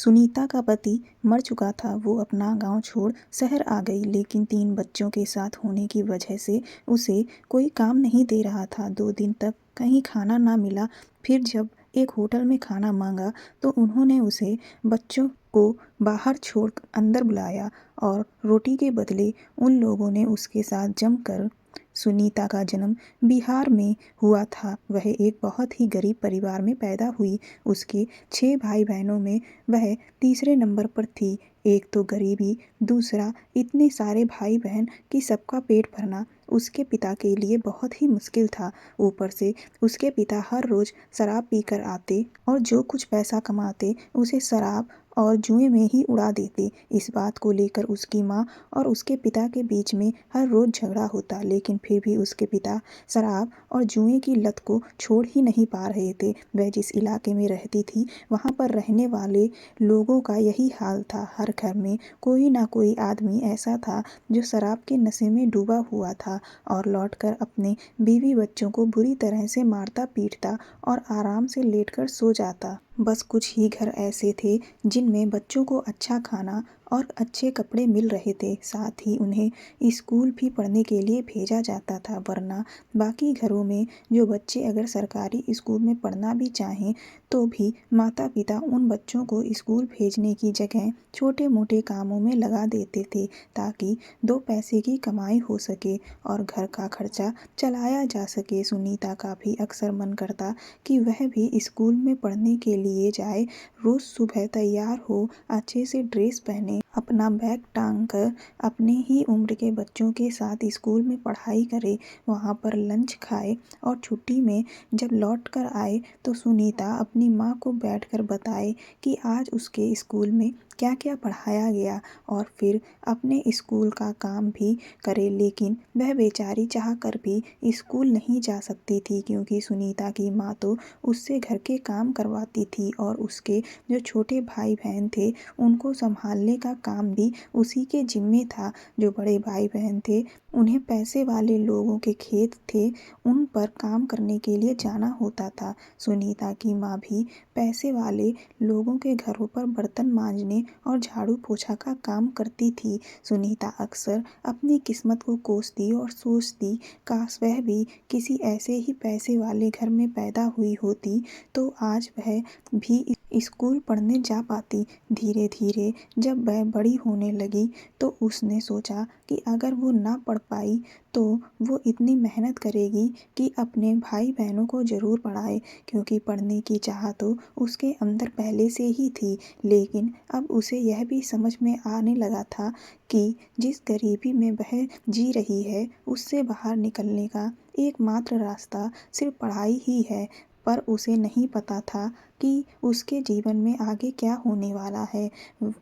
सुनीता का पति मर चुका था। वो अपना गांव छोड़ शहर आ गई, लेकिन 3 बच्चों के साथ होने की वजह से उसे कोई काम नहीं दे रहा था। 2 दिन तक कहीं खाना ना मिला। फिर जब एक होटल में खाना मांगा तो उन्होंने उसे बच्चों को बाहर छोड़ अंदर बुलाया और रोटी के बदले उन लोगों ने उसके साथ जमकर। सुनीता का जन्म बिहार में हुआ था। वह एक बहुत ही गरीब परिवार में पैदा हुई। उसके 6 भाई बहनों में वह तीसरे नंबर पर थी। एक तो गरीबी, दूसरा इतने सारे भाई बहन कि सबका पेट भरना उसके पिता के लिए बहुत ही मुश्किल था। ऊपर से उसके पिता हर रोज शराब पीकर आते और जो कुछ पैसा कमाते उसे शराब और जुए में ही उड़ा देते। इस बात को लेकर उसकी माँ और उसके पिता के बीच में हर रोज झगड़ा होता, लेकिन फिर भी उसके पिता शराब और जुए की लत को छोड़ ही नहीं पा रहे थे। वह जिस इलाके में रहती थी वहाँ पर रहने वाले लोगों का यही हाल था। हर घर में कोई ना कोई आदमी ऐसा था जो शराब के नशे में डूबा हुआ था और लौटकर अपने बीवी बच्चों को बुरी तरह से मारता पीटता और आराम से लेटकर सो जाता। बस कुछ ही घर ऐसे थे जिनमें बच्चों को अच्छा खाना और अच्छे कपड़े मिल रहे थे, साथ ही उन्हें स्कूल भी पढ़ने के लिए भेजा जाता था। वरना बाकी घरों में जो बच्चे अगर सरकारी स्कूल में पढ़ना भी चाहें तो भी माता पिता उन बच्चों को स्कूल भेजने की जगह छोटे मोटे कामों में लगा देते थे, ताकि 2 पैसे की कमाई हो सके और घर का खर्चा चलाया जा सके। सुनीता का भी अक्सर मन करता कि वह भी स्कूल में पढ़ने के लिए जाए। रोज सुबह तैयार हो, अच्छे से ड्रेस पहने, अपना बैग टांग कर अपने ही उम्र के बच्चों के साथ स्कूल में पढ़ाई करे, वहाँ पर लंच खाए और छुट्टी में जब लौट कर आए तो सुनीता अपनी माँ को बैठकर बताए कि आज उसके स्कूल में क्या क्या पढ़ाया गया और फिर अपने स्कूल का काम भी करे। लेकिन वह बेचारी चाह कर भी स्कूल नहीं जा सकती थी, क्योंकि सुनीता की माँ तो उससे घर के काम करवाती थी और उसके जो छोटे भाई बहन थे उनको संभालने का काम भी उसी के जिम्मे था। जो बड़े भाई बहन थे उन्हें पैसे वाले लोगों के खेत थे, उन पर काम करने के लिए जाना होता था। सुनीता की माँ भी पैसे वाले लोगों के घरों पर बर्तन मांजने और झाड़ू पोछा का काम करती थी। सुनीता अक्सर अपनी किस्मत को कोसती और सोचती, काश वह भी किसी ऐसे ही पैसे वाले घर में पैदा हुई होती तो आज वह भी स्कूल पढ़ने जा पाती। धीरे धीरे जब वह बड़ी होने लगी तो उसने सोचा कि अगर वो ना पढ़ पाई तो वो इतनी मेहनत करेगी कि अपने भाई बहनों को ज़रूर पढ़ाए, क्योंकि पढ़ने की चाह तो उसके अंदर पहले से ही थी। लेकिन अब उसे यह भी समझ में आने लगा था कि जिस गरीबी में वह जी रही है उससे बाहर निकलने का एकमात्र रास्ता सिर्फ पढ़ाई ही है। पर उसे नहीं पता था कि उसके जीवन में आगे क्या होने वाला है।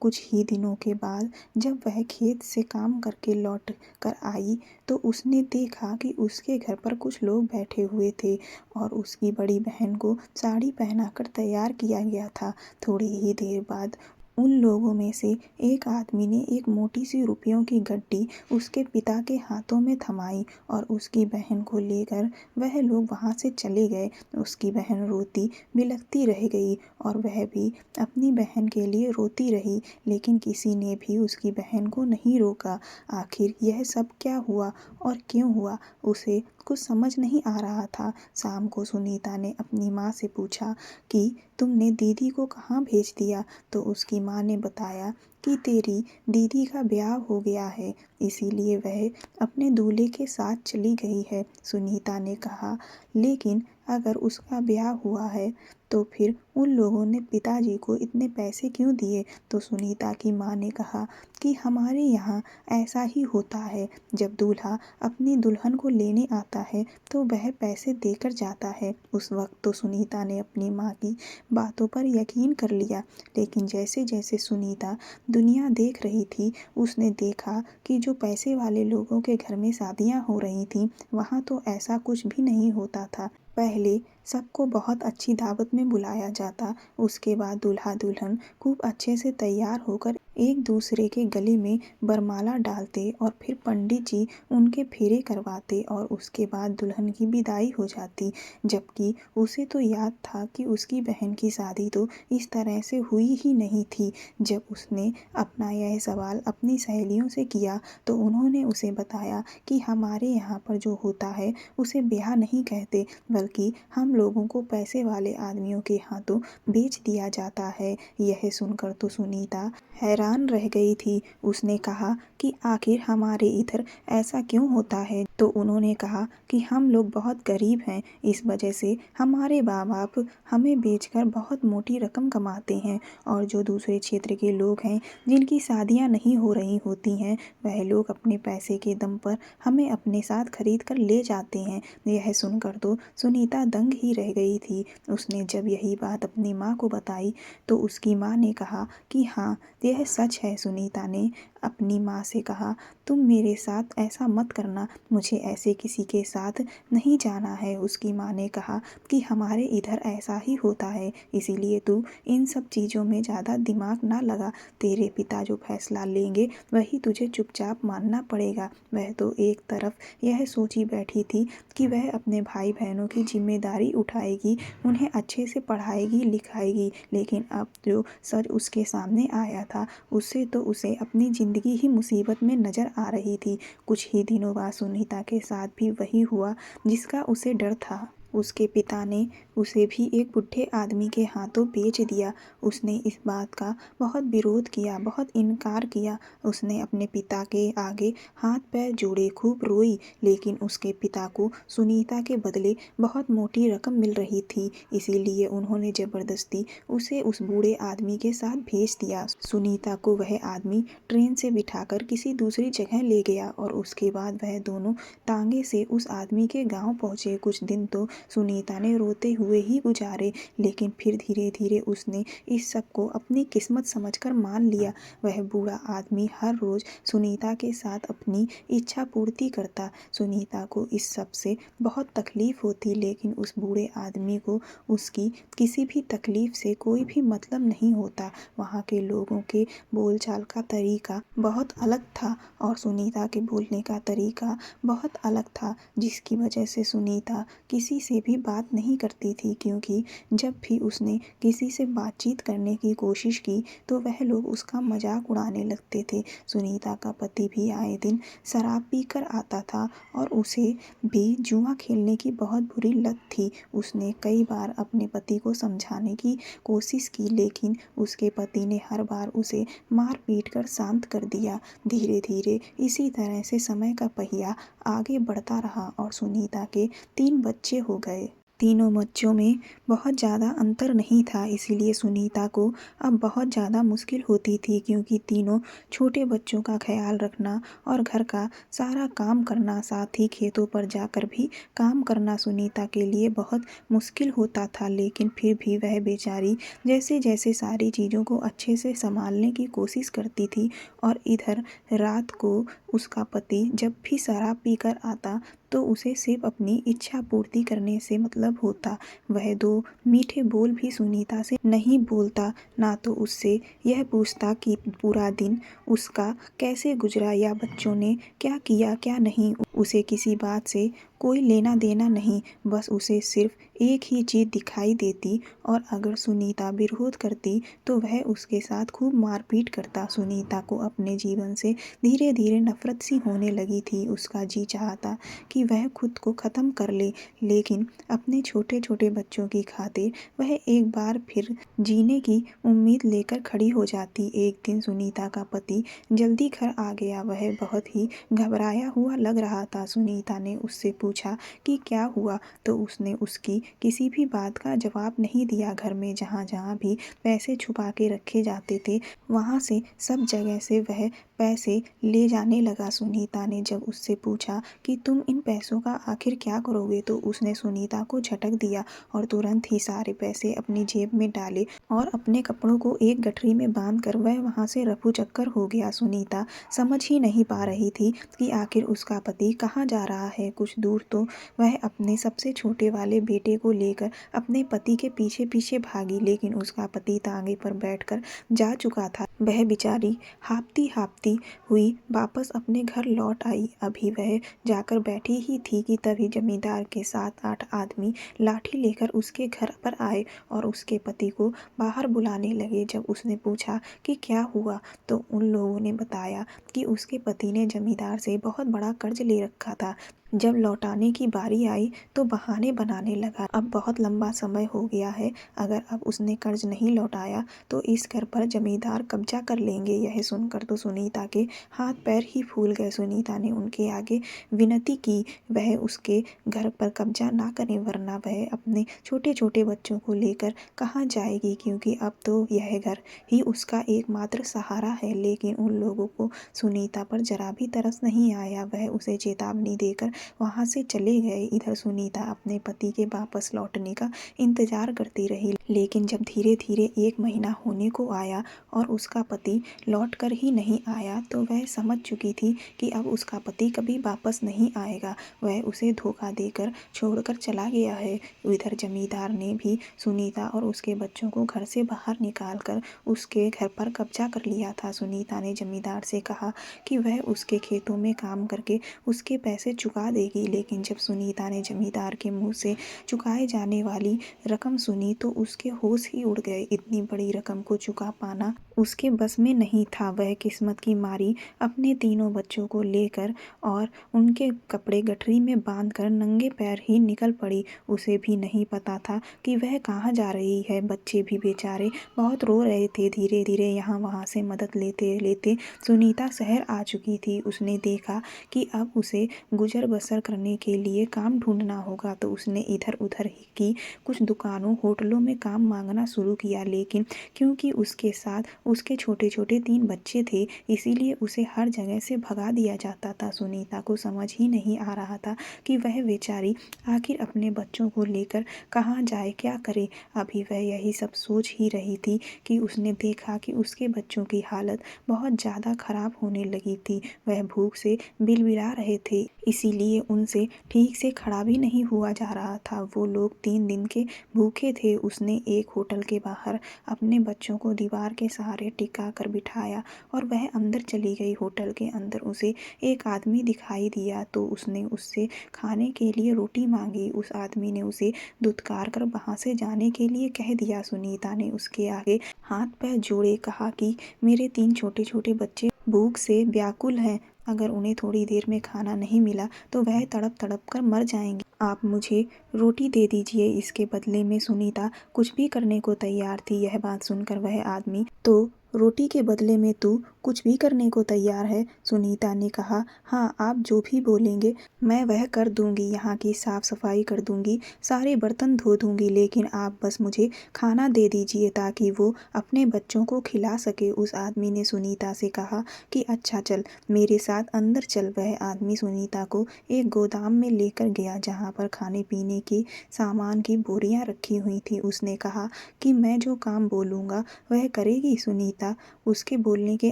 कुछ ही दिनों के बाद जब वह खेत से काम करके लौट कर आई तो उसने देखा कि उसके घर पर कुछ लोग बैठे हुए थे और उसकी बड़ी बहन को साड़ी पहनाकर तैयार किया गया था। थोड़ी ही देर बाद उन लोगों में से एक आदमी ने एक मोटी सी रुपयों की गड्डी उसके पिता के हाथों में थमाई और उसकी बहन को लेकर वह लोग वहाँ से चले गए। उसकी बहन रोती बिलखती रह गई और वह भी अपनी बहन के लिए रोती रही, लेकिन किसी ने भी उसकी बहन को नहीं रोका। आखिर यह सब क्या हुआ और क्यों हुआ, उसे कुछ समझ नहीं आ रहा था। शाम को सुनीता ने अपनी माँ से पूछा कि तुमने दीदी को कहाँ भेज दिया, तो उसकी माँ ने बताया कि तेरी दीदी का ब्याह हो गया है, इसीलिए वह अपने दूल्हे के साथ चली गई है। सुनीता ने कहा, लेकिन अगर उसका ब्याह हुआ है तो फिर उन लोगों ने पिताजी को इतने पैसे क्यों दिए। तो सुनीता की माँ ने कहा कि हमारे यहाँ ऐसा ही होता है, जब दूल्हा अपनी दुल्हन को लेने आता है तो वह पैसे देकर जाता है। उस वक्त तो सुनीता ने अपनी माँ की बातों पर यकीन कर लिया, लेकिन जैसे जैसे सुनीता दुनिया देख रही थी उसने देखा कि जो पैसे वाले लोगों के घर में शादियाँ हो रही थीं वहाँ तो ऐसा कुछ भी नहीं होता था। पहले सबको बहुत अच्छी दावत में बुलाया जाता, उसके बाद दूल्हा दुल्हन खूब अच्छे से तैयार होकर एक दूसरे के गले में वरमाला डालते और फिर पंडित जी उनके फेरे करवाते और उसके बाद दुल्हन की विदाई हो जाती। जबकि उसे तो याद था कि उसकी बहन की शादी तो इस तरह से हुई ही नहीं थी। जब उसने अपना यह सवाल अपनी सहेलियों से किया तो उन्होंने उसे बताया कि हमारे यहाँ पर जो होता है उसे ब्याह नहीं कहते, बल्कि हम लोगों को पैसे वाले आदमियों के हाथों बेच दिया जाता है। यह सुनकर तो सुनीता हैरान रह गई थी। उसने कहा कि आखिर हमारे इधर ऐसा क्यों होता है? तो उन्होंने कहा कि हम लोग बहुत गरीब हैं, इस वजह से हमारे माँ बाप हमें बेचकर बहुत मोटी रकम कमाते हैं और जो दूसरे क्षेत्र के लोग हैं जिनकी शादियाँ नहीं हो रही होती हैं, वह लोग अपने पैसे के दम पर हमें अपने साथ खरीद कर ले जाते हैं। यह सुनकर तो सुनीता दंग ही रह गई थी। उसने जब यही बात अपनी माँ को बताई तो उसकी माँ ने कहा कि हाँ, यह सच है। सुनीता ने अपनी माँ से कहा, तुम मेरे साथ ऐसा मत करना, मुझे ऐसे किसी के साथ नहीं जाना है। उसकी माँ ने कहा कि हमारे इधर ऐसा ही होता है, इसीलिए तू इन सब चीज़ों में ज़्यादा दिमाग ना लगा। तेरे पिता जो फैसला लेंगे वही तुझे चुपचाप मानना पड़ेगा। वह तो एक तरफ यह सोची बैठी थी कि वह अपने भाई बहनों की जिम्मेदारी उठाएगी, उन्हें अच्छे से पढ़ाएगी लिखाएगी, लेकिन अब जो सच उसके सामने आया था उससे तो उसे अपनी ज़िंदगी ही मुसीबत में नज़र आ रही थी। कुछ ही दिनों बाद सुनीता के साथ भी वही हुआ जिसका उसे डर था। उसके पिता ने उसे भी एक बुढ़े आदमी के हाथों बेच दिया। उसने इस बात का बहुत विरोध किया, बहुत इनकार किया। उसने अपने पिता के आगे हाथ पैर जोड़े, खूब रोई, लेकिन उसके पिता को सुनीता के बदले बहुत मोटी रकम मिल रही थी, इसीलिए उन्होंने ज़बरदस्ती उसे उस बूढ़े आदमी के साथ भेज दिया। सुनीता को वह आदमी ट्रेन से बिठाकर किसी दूसरी जगह ले गया और उसके बाद वह दोनों तांगे से उस आदमी के गांव पहुंचे। कुछ दिन तो सुनीता ने रोते हुए ही गुजारे, लेकिन फिर धीरे धीरे उसने इस सब को अपनी किस्मत समझकर मान लिया। वह बूढ़ा आदमी हर रोज़ सुनीता के साथ अपनी इच्छा पूर्ति करता। सुनीता को इस सब से बहुत तकलीफ़ होती, लेकिन उस बूढ़े आदमी को उसकी किसी भी तकलीफ़ से कोई भी मतलब नहीं होता। वहाँ के लोगों के बोलचाल का तरीका बहुत अलग था और सुनीता के बोलने का तरीका बहुत अलग था, जिसकी वजह से सुनीता किसी से भी बात नहीं करती थी, क्योंकि जब भी उसने किसी से बातचीत करने की कोशिश की तो वह लोग उसका मजाक उड़ाने लगते थे। सुनीता का पति भी आए दिन शराब पीकर आता था और उसे भी जुआ खेलने की बहुत बुरी लत थी। उसने कई बार अपने पति को समझाने की कोशिश की, लेकिन उसके पति ने हर बार उसे मार पीट कर शांत कर दिया। धीरे धीरे इसी तरह से समय का पहिया आगे बढ़ता रहा और सुनीता के 3 बच्चे हो गए। तीनों बच्चों में बहुत ज़्यादा अंतर नहीं था, इसीलिए सुनीता को अब बहुत ज़्यादा मुश्किल होती थी, क्योंकि तीनों छोटे बच्चों का ख्याल रखना और घर का सारा काम करना, साथ ही खेतों पर जाकर भी काम करना सुनीता के लिए बहुत मुश्किल होता था। लेकिन फिर भी वह बेचारी जैसे जैसे सारी चीज़ों को अच्छे से संभालने की कोशिश करती थी। और इधर रात को उसका पति जब भी शराब पीकर आता तो उसे सिर्फ अपनी इच्छा पूर्ति करने से मतलब होता। वह 2 मीठे बोल भी सुनीता से नहीं बोलता, ना तो उससे यह पूछता कि पूरा दिन उसका कैसे गुजरा या बच्चों ने क्या किया क्या नहीं। उसे किसी बात से कोई लेना देना नहीं, बस उसे सिर्फ एक ही चीज़ दिखाई देती, और अगर सुनीता विरोध करती तो वह उसके साथ खूब मारपीट करता। सुनीता को अपने जीवन से धीरे धीरे नफरत सी होने लगी थी। उसका जी चाहता कि वह खुद को ख़त्म कर ले, लेकिन अपने छोटे छोटे बच्चों की खातिर वह एक बार फिर जीने की उम्मीद लेकर खड़ी हो जाती। एक दिन सुनीता का पति जल्दी घर आ गया। वह बहुत ही घबराया हुआ लग रहा था। सुनीता ने उससे पूछा कि क्या हुआ, तो उसने उसकी किसी भी बात का जवाब नहीं दिया। घर में जहाँ जहाँ भी पैसे छुपा के रखे जाते थे वहाँ से सब जगह से वह पैसे ले जाने लगा। सुनीता ने जब उससे पूछा कि तुम इन पैसों का आखिर क्या करोगे, तो उसने सुनीता को झटक दिया और तुरंत ही सारे पैसे अपनी जेब में डाले और अपने कपड़ों को एक गठरी में बांधकर वह वहां से रफू चक्कर हो गया। सुनीता समझ ही नहीं पा रही थी कि आखिर उसका पति कहाँ जा रहा है। कुछ दूर तो वह अपने सबसे छोटे वाले बेटे को लेकर अपने पति के पीछे पीछे भागी, लेकिन उसका पति तांगे पर बैठकर जा चुका था। वह बेचारी हाँफती हाँफती हुई वापस अपने घर लौट आई। अभी वह जाकर बैठी ही थी कि तभी जमींदार के 7-8 आदमी लाठी लेकर उसके घर पर आए और उसके पति को बाहर बुलाने लगे। जब उसने पूछा कि क्या हुआ, तो उन लोगों ने बताया कि उसके पति ने जमींदार से बहुत बड़ा कर्ज ले रखा था। जब लौटाने की बारी आई तो बहाने बनाने लगा। अब बहुत लंबा समय हो गया है, अगर अब उसने कर्ज नहीं लौटाया तो इस घर पर जमींदार कब्जा कर लेंगे। यह सुनकर तो सुनीता के हाथ पैर ही फूल गए। सुनीता ने उनके आगे विनती की वह उसके घर पर कब्जा ना करें, वरना वह अपने छोटे छोटे बच्चों को लेकर कहाँ जाएगी, क्योंकि अब तो यह घर ही उसका एकमात्र सहारा है। लेकिन उन लोगों को सुनीता पर जरा भी तरस नहीं आया। वह उसे चेतावनी देकर वहां से चले गए। इधर सुनीता अपने पति के वापस लौटने का इंतजार करती रही, लेकिन जब धीरे धीरे 1 महीना होने को आया और उसका पति लौट कर ही नहीं आया, तो वह समझ चुकी थी कि अब उसका पति कभी वापस नहीं आएगा। वह उसे धोखा देकर छोड़कर चला गया है। इधर जमींदार ने भी सुनीता और उसके बच्चों को घर से बाहर निकालकर उसके घर पर कब्जा कर लिया था। सुनीता ने जमींदार से कहा कि वह उसके खेतों में काम करके उसके पैसे चुका देगी, लेकिन जब सुनीता ने जमींदार के मुंह से चुकाए जाने वाली रकम सुनी तो उसके होश ही उड़ गए। इतनी बड़ी रकम को चुका पाना उसके बस में नहीं था। वह किस्मत की मारी अपने तीनों बच्चों को लेकर और उनके कपड़े गठरी में बांधकर नंगे पैर ही निकल पड़ी। उसे भी नहीं पता था कि वह कहाँ जा रही है। बच्चे भी बेचारे बहुत रो रहे थे। धीरे धीरे यहाँ वहाँ से मदद लेते लेते सुनीता शहर आ चुकी थी। उसने देखा कि अब उसे गुजर बसर करने के लिए काम ढूंढना होगा, तो उसने इधर उधर की कुछ दुकानों होटलों में काम मांगना शुरू किया। लेकिन क्योंकि उसके साथ उसके छोटे छोटे 3 बच्चे थे, इसीलिए उसे हर जगह से भगा दिया जाता था। सुनीता को समझ ही नहीं आ रहा था कि वह बेचारी आखिर अपने बच्चों को लेकर कहाँ जाए, क्या करे। अभी वह यही सब सोच ही रही थी कि उसने देखा कि उसके बच्चों की हालत बहुत ज़्यादा खराब होने लगी थी। वह भूख से बिलबिला रहे थे, इसीलिए उनसे ठीक से खड़ा भी नहीं हुआ जा रहा था। वो लोग 3 दिन के भूखे थे। उसने एक होटल के बाहर अपने बच्चों को दीवार के सहारे टिका कर बिठाया और वह अंदर चली गई। होटल के अंदर उसे एक आदमी दिखाई दिया, तो उसने उससे खाने के लिए रोटी मांगी। उस आदमी ने उसे धुतकार कर वहां से जाने के लिए कह दिया। सुनीता ने उसके आगे हाथ पैर जोड़े, कहा कि मेरे 3 छोटे छोटे बच्चे भूख से व्याकुल हैं, अगर उन्हें थोड़ी देर में खाना नहीं मिला तो वह तड़प तड़प कर मर जाएंगे। आप मुझे रोटी दे दीजिए। इसके बदले में सुनीता कुछ भी करने को तैयार थी। यह बात सुनकर वह आदमी, तो रोटी के बदले में तू कुछ भी करने को तैयार है? सुनीता ने कहा, हाँ, आप जो भी बोलेंगे मैं वह कर दूंगी। यहाँ की साफ सफाई कर दूंगी, सारे बर्तन धो दूंगी, लेकिन आप बस मुझे खाना दे दीजिए ताकि वो अपने बच्चों को खिला सके। उस आदमी ने सुनीता से कहा कि अच्छा चल मेरे साथ अंदर चल। वह आदमी सुनीता को एक गोदाम में लेकर गया जहाँ पर खाने पीने के सामान की बोरियां रखी हुई थी। उसने कहा कि मैं जो काम बोलूँगा वह करेगी। सुनीता उसके बोलने के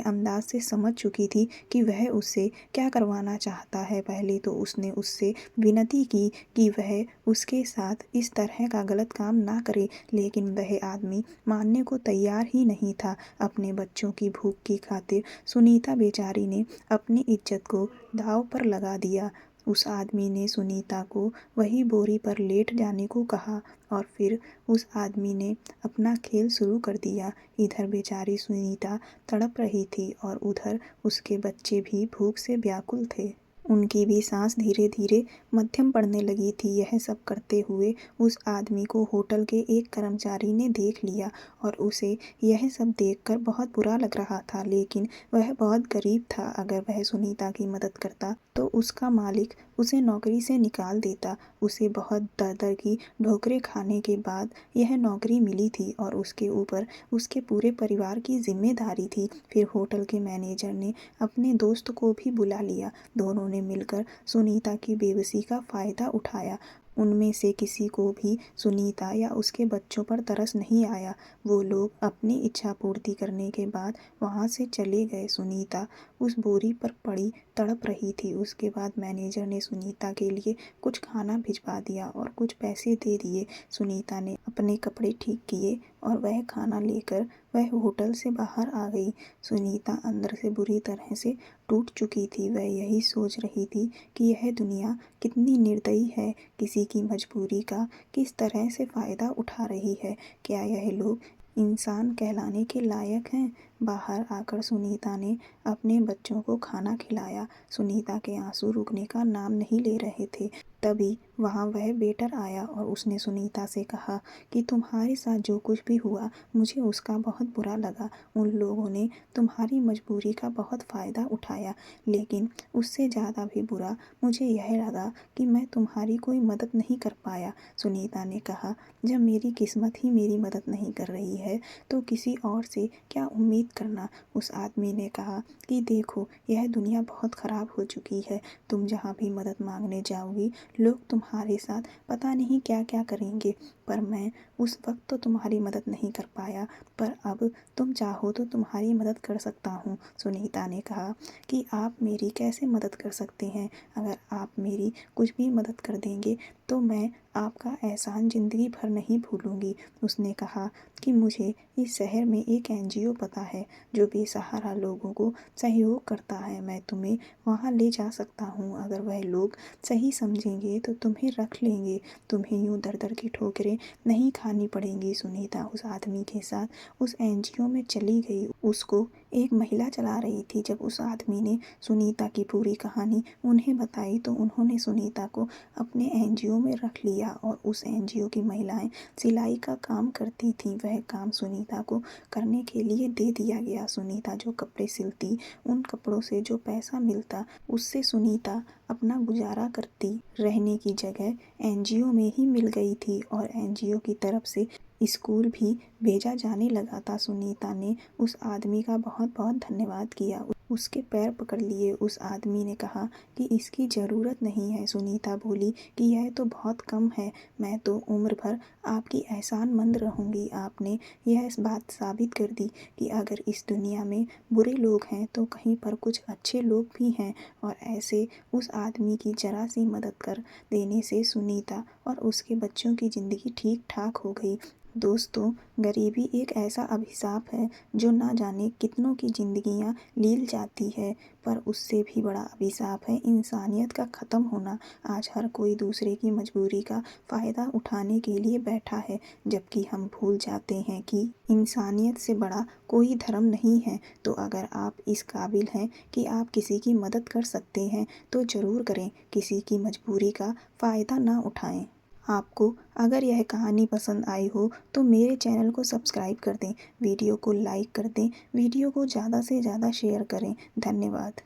अंदाज से समझ चुकी थी कि वह उससे क्या करवाना चाहता है। पहले तो उसने उससे विनती की कि वह उसके साथ इस तरह का गलत काम ना करे, लेकिन वह आदमी मानने को तैयार ही नहीं था। अपने बच्चों की भूख की खातिर सुनीता बेचारी ने अपनी इज्जत को दांव पर लगा दिया। उस आदमी ने सुनीता को वही बोरी पर लेट जाने को कहा और फिर उस आदमी ने अपना खेल शुरू कर दिया। इधर बेचारी सुनीता तड़प रही थी और उधर उसके बच्चे भी भूख से व्याकुल थे। उनकी भी सांस धीरे धीरे मध्यम पड़ने लगी थी। यह सब करते हुए उस आदमी को होटल के एक कर्मचारी ने देख लिया और उसे यह सब देखकर बहुत बुरा लग रहा था, लेकिन वह बहुत गरीब था। अगर वह सुनीता की मदद करता तो उसका मालिक उसे नौकरी से निकाल देता। उसे बहुत दर-दर की ठोकरें खाने के बाद यह नौकरी मिली थी और उसके ऊपर उसके पूरे परिवार की जिम्मेदारी थी। फिर होटल के मैनेजर ने अपने दोस्त को भी बुला लिया। दोनों ने मिलकर सुनीता की बेबसी का फ़ायदा उठाया। उनमें से किसी को भी सुनीता या उसके बच्चों पर तरस नहीं आया। वो लोग अपनी इच्छा पूर्ति करने के बाद वहाँ से चले गए। सुनीता उस बोरी पर पड़ी तड़प रही थी। उसके बाद मैनेजर ने सुनीता के लिए कुछ खाना भिजवा दिया और कुछ पैसे दे दिए। सुनीता ने अपने कपड़े ठीक किए और वह खाना लेकर वह होटल से बाहर आ गई। सुनीता अंदर से बुरी तरह से टूट चुकी थी। वह यही सोच रही थी कि यह दुनिया कितनी निर्दयी है, किसी की मजबूरी का किस तरह से फ़ायदा उठा रही है। क्या यह लोग इंसान कहलाने के लायक हैं? बाहर आकर सुनीता ने अपने बच्चों को खाना खिलाया। सुनीता के आंसू रुकने का नाम नहीं ले रहे थे। तभी वहाँ वह वेटर आया और उसने सुनीता से कहा कि तुम्हारे साथ जो कुछ भी हुआ मुझे उसका बहुत बुरा लगा। उन लोगों ने तुम्हारी मजबूरी का बहुत फ़ायदा उठाया, लेकिन उससे ज़्यादा भी बुरा मुझे यह लगा कि मैं तुम्हारी कोई मदद नहीं कर पाया। सुनीता ने कहा, जब मेरी किस्मत ही मेरी मदद नहीं कर रही है तो किसी और से क्या उम्मीद करना। उस आदमी ने कहा कि देखो, यह दुनिया बहुत ख़राब हो चुकी है। तुम जहाँ भी मदद मांगने जाओगी लोग तुम्हारे साथ पता नहीं क्या क्या करेंगे, पर मैं उस वक्त तो तुम्हारी मदद नहीं कर पाया, पर अब तुम चाहो तो तुम्हारी मदद कर सकता हूँ। सुनीता ने कहा कि आप मेरी कैसे मदद कर सकते हैं? अगर आप मेरी कुछ भी मदद कर देंगे तो मैं आपका एहसान ज़िंदगी भर नहीं भूलूंगी। उसने कहा कि मुझे इस शहर में एक एनजीओ पता है जो बेसहारा लोगों को सहयोग करता है। मैं तुम्हें वहाँ ले जा सकता हूँ। अगर वह लोग सही समझेंगे तो तुम्हें रख लेंगे। तुम्हें यूँ दर-दर की ठोकरें नहीं खानी पड़ेंगी। सुनीता उस आदमी के साथ उस एनजीओ में चली गई। उसको एक महिला चला रही थी। जब उस आदमी ने सुनीता की पूरी कहानी उन्हें बताई तो उन्होंने सुनीता को अपने एनजीओ में रख लिया और उस एनजीओ की महिलाएं सिलाई का काम करती थीं। वह काम सुनीता को करने के लिए दे दिया गया। सुनीता जो कपड़े सिलती, उन कपड़ों से जो पैसा मिलता उससे सुनीता अपना गुजारा करती। रहने की जगह एनजीओ में ही मिल गई थी और एनजीओ की तरफ से स्कूल भी भेजा जाने लगा था। सुनीता ने उस आदमी का बहुत बहुत धन्यवाद किया, उसके पैर पकड़ लिए। उस आदमी ने कहा कि इसकी ज़रूरत नहीं है। सुनीता बोली कि यह तो बहुत कम है, मैं तो उम्र भर आपकी एहसानमंद रहूँगी। आपने यह बात साबित कर दी कि अगर इस दुनिया में बुरे लोग हैं तो कहीं पर कुछ अच्छे लोग भी हैं। और ऐसे उस आदमी की जरा सी मदद कर देने से सुनीता और उसके बच्चों की ज़िंदगी ठीक ठाक हो गई। दोस्तों, गरीबी एक ऐसा अभिशाप है जो ना जाने कितनों की ज़िंदगियां लील जाती है, पर उससे भी बड़ा अभिशाप है इंसानियत का ख़त्म होना। आज हर कोई दूसरे की मजबूरी का फ़ायदा उठाने के लिए बैठा है, जबकि हम भूल जाते हैं कि इंसानियत से बड़ा कोई धर्म नहीं है। तो अगर आप इस काबिल हैं कि आप किसी की मदद कर सकते हैं तो ज़रूर करें, किसी की मजबूरी का फ़ायदा ना उठाएं। आपको अगर यह कहानी पसंद आई हो तो मेरे चैनल को सब्सक्राइब कर दें, वीडियो को लाइक कर दें, वीडियो को ज़्यादा से ज़्यादा शेयर करें। धन्यवाद।